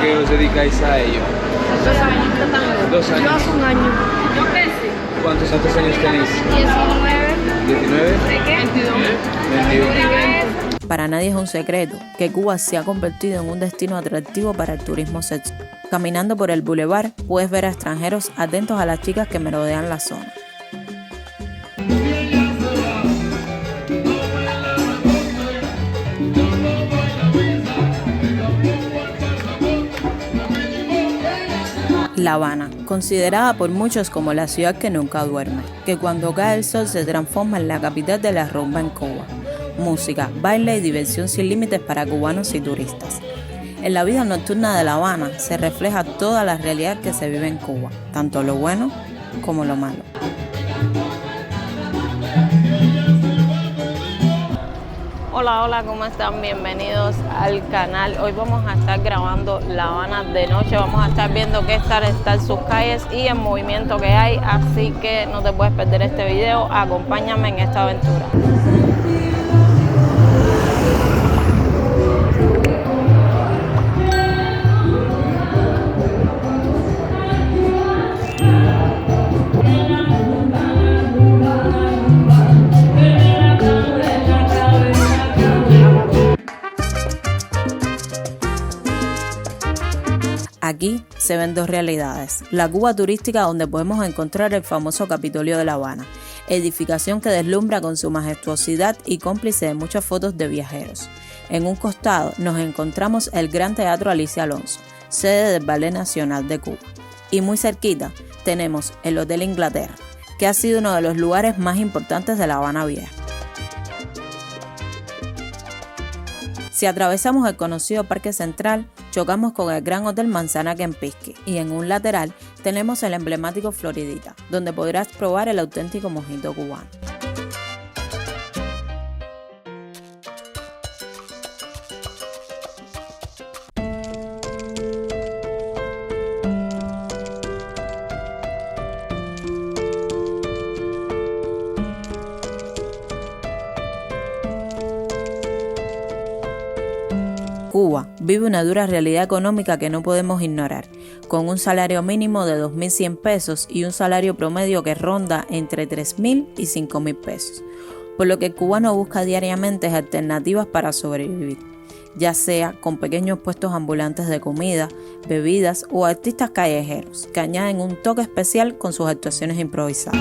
que os dedicáis a ello? 2 años tratando. 2 años. Yo hace un año. Yo crecí. ¿Cuántos años tenéis? 19. ¿19? ¿De qué? 22. 21. Para nadie es un secreto que Cuba se ha convertido en un destino atractivo para el turismo sexual. Caminando por el bulevar puedes ver a extranjeros atentos a las chicas que merodean la zona. La Habana, considerada por muchos como la ciudad que nunca duerme, que cuando cae el sol se transforma en la capital de la rumba en Cuba. Música, baile y diversión sin límites para cubanos y turistas. En la vida nocturna de La Habana se refleja toda la realidad que se vive en Cuba, tanto lo bueno como lo malo. Hola, ¿cómo están? Bienvenidos al canal. Hoy vamos a estar grabando La Habana de noche. Vamos a estar viendo qué tal están sus calles y el movimiento que hay. Así que no te puedes perder este video. Acompáñame en esta aventura. Aquí se ven dos realidades, la Cuba turística donde podemos encontrar el famoso Capitolio de La Habana, edificación que deslumbra con su majestuosidad y cómplice de muchas fotos de viajeros. En un costado nos encontramos el Gran Teatro Alicia Alonso, sede del Ballet Nacional de Cuba. Y muy cerquita tenemos el Hotel Inglaterra, que ha sido uno de los lugares más importantes de La Habana Vieja. Si atravesamos el conocido Parque Central, chocamos con el Gran Hotel Manzana Kempinski y en un lateral tenemos el emblemático Floridita, donde podrás probar el auténtico mojito cubano. Cuba vive una dura realidad económica que no podemos ignorar, con un salario mínimo de 2.100 pesos y un salario promedio que ronda entre 3.000 y 5.000 pesos, por lo que el cubano busca diariamente alternativas para sobrevivir, ya sea con pequeños puestos ambulantes de comida, bebidas o artistas callejeros, que añaden un toque especial con sus actuaciones improvisadas.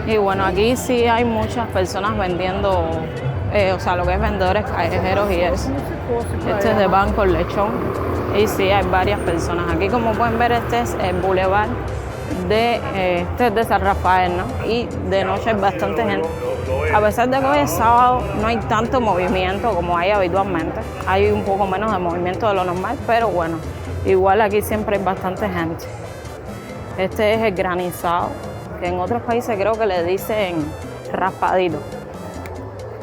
Y bueno, aquí sí hay muchas personas vendiendo, lo que es vendedores callejeros y eso. Este es de pan con lechón y sí hay varias personas. Aquí como pueden ver este es el bulevar de San Rafael, ¿no? Y de noche hay bastante gente. A pesar de que hoy es sábado, no hay tanto movimiento como hay habitualmente. Hay un poco menos de movimiento de lo normal, pero bueno, igual aquí siempre hay bastante gente. Este es el granizado, que en otros países creo que le dicen raspadito.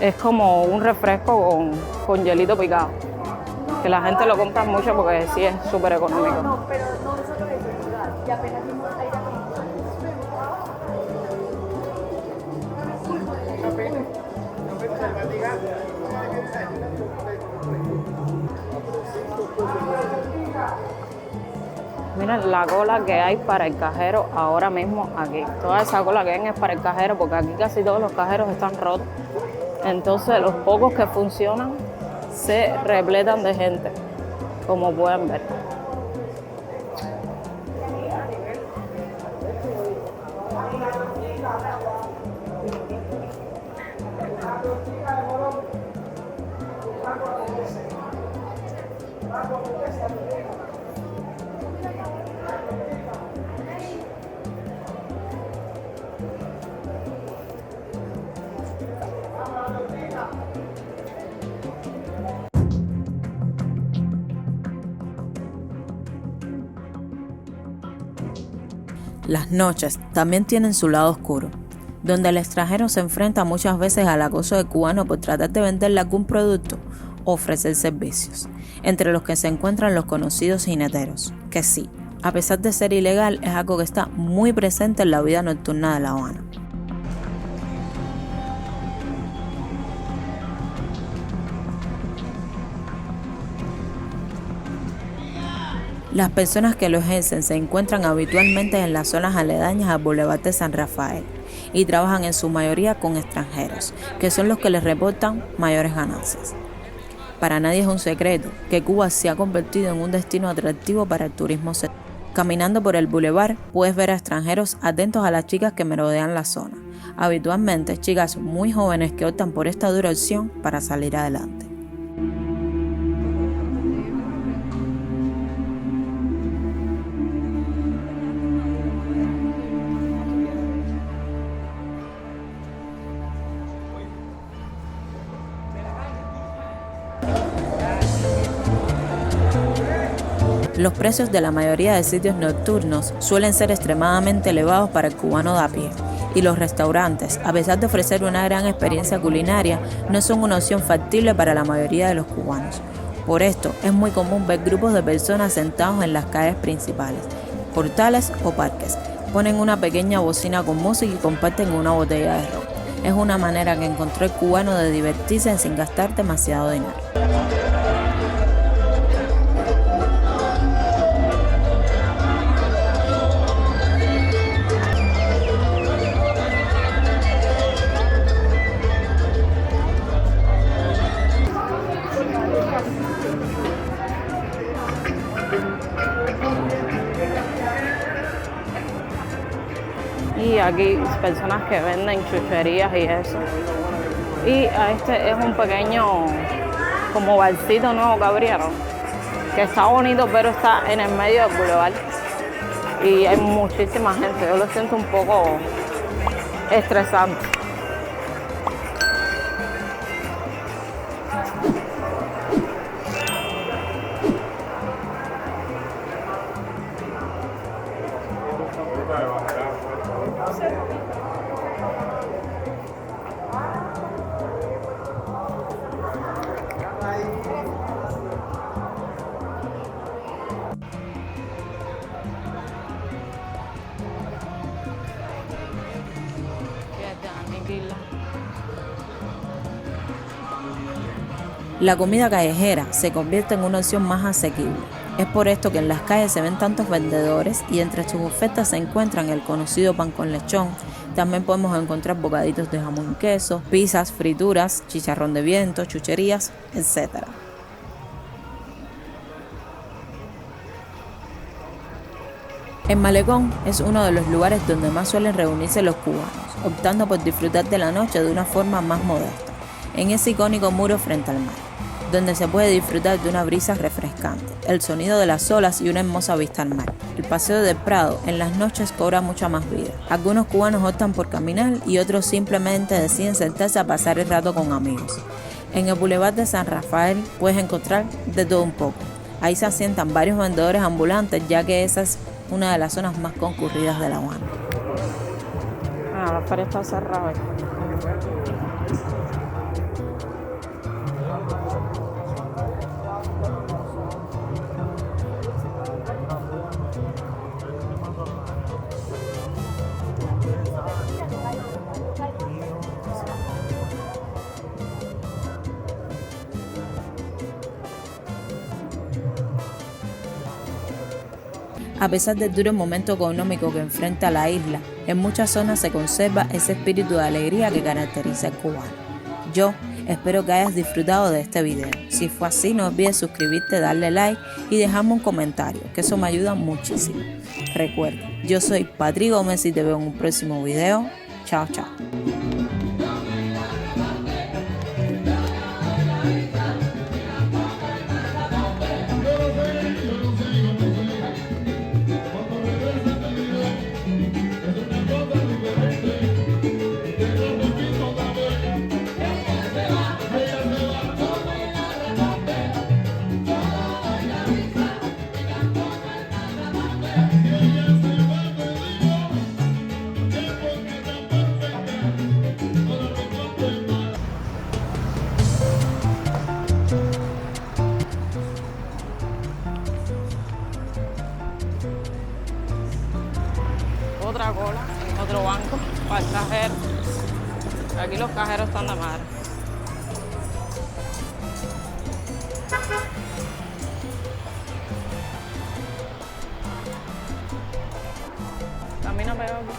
Es como un refresco con hielito picado, que la gente lo compra mucho porque sí es súper económico. No, pero no nosotros le decimos lugar, y apenas vimos aire Miren la cola que hay para el cajero ahora mismo aquí. Toda esa cola que ven es para el cajero porque aquí casi todos los cajeros están rotos. Entonces los pocos que funcionan se repletan de gente, como pueden ver. Las noches también tienen su lado oscuro, donde el extranjero se enfrenta muchas veces al acoso del cubano por tratar de venderle algún producto o ofrecer servicios, entre los que se encuentran los conocidos jineteros, que sí, a pesar de ser ilegal, es algo que está muy presente en la vida nocturna de La Habana. Las personas que lo ejercen se encuentran habitualmente en las zonas aledañas al Boulevard de San Rafael y trabajan en su mayoría con extranjeros, que son los que les reportan mayores ganancias. Para nadie es un secreto que Cuba se ha convertido en un destino atractivo para el turismo sexual. Caminando por el bulevar puedes ver a extranjeros atentos a las chicas que merodean la zona, habitualmente chicas muy jóvenes que optan por esta dura opción para salir adelante. Los precios de la mayoría de sitios nocturnos suelen ser extremadamente elevados para el cubano de a pie, y los restaurantes, a pesar de ofrecer una gran experiencia culinaria, no son una opción factible para la mayoría de los cubanos. Por esto, es muy común ver grupos de personas sentados en las calles principales, portales o parques. Ponen una pequeña bocina con música y comparten una botella de ron. Es una manera que encontró el cubano de divertirse sin gastar demasiado dinero. Y aquí personas que venden chucherías y eso. Y este es un pequeño como barcito nuevo que abrieron, que está bonito pero está en el medio del boulevard y hay muchísima gente. Yo lo siento un poco estresante. La comida callejera se convierte en una opción más asequible. Es por esto que en las calles se ven tantos vendedores y entre sus ofertas se encuentran el conocido pan con lechón. También podemos encontrar bocaditos de jamón y queso, pizzas, frituras, chicharrón de viento, chucherías, etc. El malecón es uno de los lugares donde más suelen reunirse los cubanos, optando por disfrutar de la noche de una forma más modesta, en ese icónico muro frente al mar, donde se puede disfrutar de una brisa refrescante, el sonido de las olas y una hermosa vista al mar. El paseo del Prado en las noches cobra mucha más vida. Algunos cubanos optan por caminar y otros simplemente deciden sentarse a pasar el rato con amigos. En el Boulevard de San Rafael puedes encontrar de todo un poco. Ahí se asientan varios vendedores ambulantes, ya que esa es una de las zonas más concurridas de La Habana. La feria está cerrada. A pesar del duro momento económico que enfrenta la isla, en muchas zonas se conserva ese espíritu de alegría que caracteriza al cubano. Yo espero que hayas disfrutado de este video. Si fue así, no olvides suscribirte, darle like y dejarme un comentario, que eso me ayuda muchísimo. Recuerda, yo soy Patri Gómez y te veo en un próximo video. Chao, chao. aquí los cajeros están de madre. Camina pegado aquí.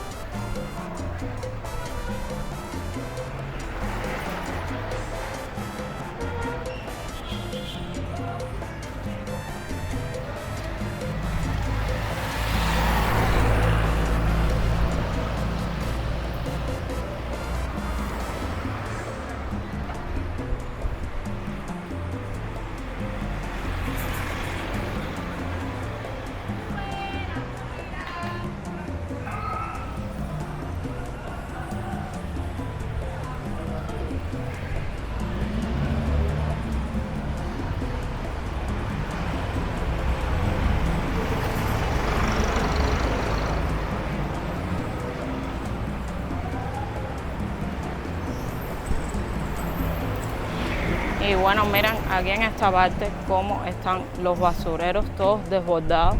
Y bueno, miren aquí en esta parte cómo están los basureros todos desbordados.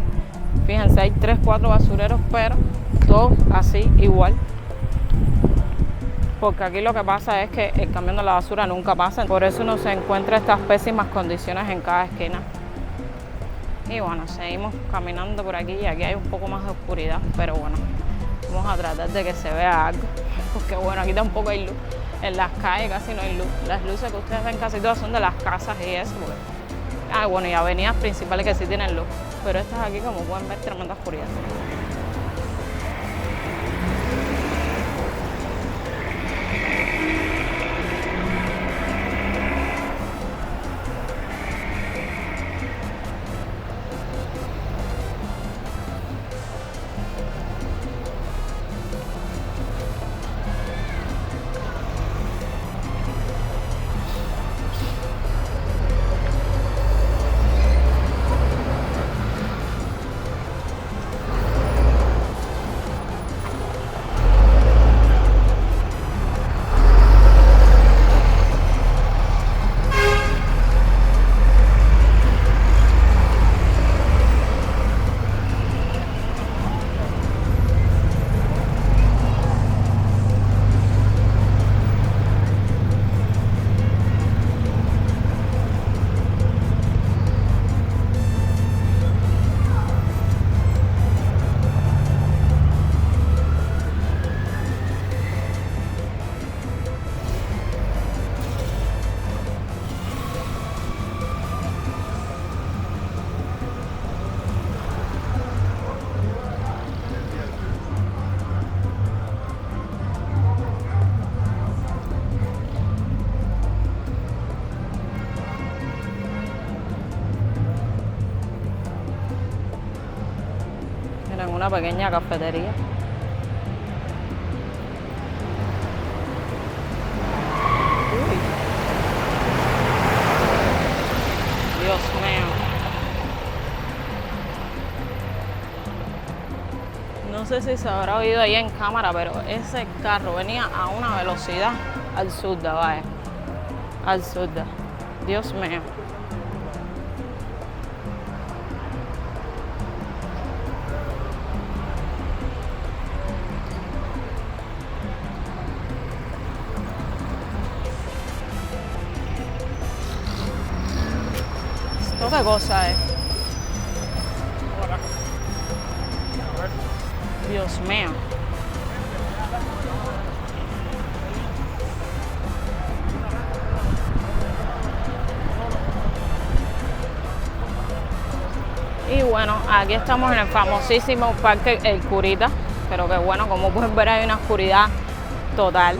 Fíjense, hay 3, 4 basureros, pero todos así igual. Porque aquí lo que pasa es que el camión de la basura nunca pasa. Por eso uno se encuentra estas pésimas condiciones en cada esquina. Y bueno, seguimos caminando por aquí y aquí hay un poco más de oscuridad. Pero bueno, vamos a tratar de que se vea algo. Porque bueno, aquí tampoco hay luz. En las calles casi no hay luz. Las luces que ustedes ven casi todas son de las casas y eso. Porque... bueno, y avenidas principales que sí tienen luz. Pero estas aquí, como pueden ver, tremenda oscuridad. Miren, una pequeña cafetería. Uy. Dios mío. No sé si se habrá oído ahí en cámara, pero ese carro venía a una velocidad absurda, vaya. Absurda. Dios mío. ¿Esto qué cosa es? Dios mío. Y bueno, aquí estamos en el famosísimo Parque El Curita, pero que bueno, como pueden ver hay una oscuridad total.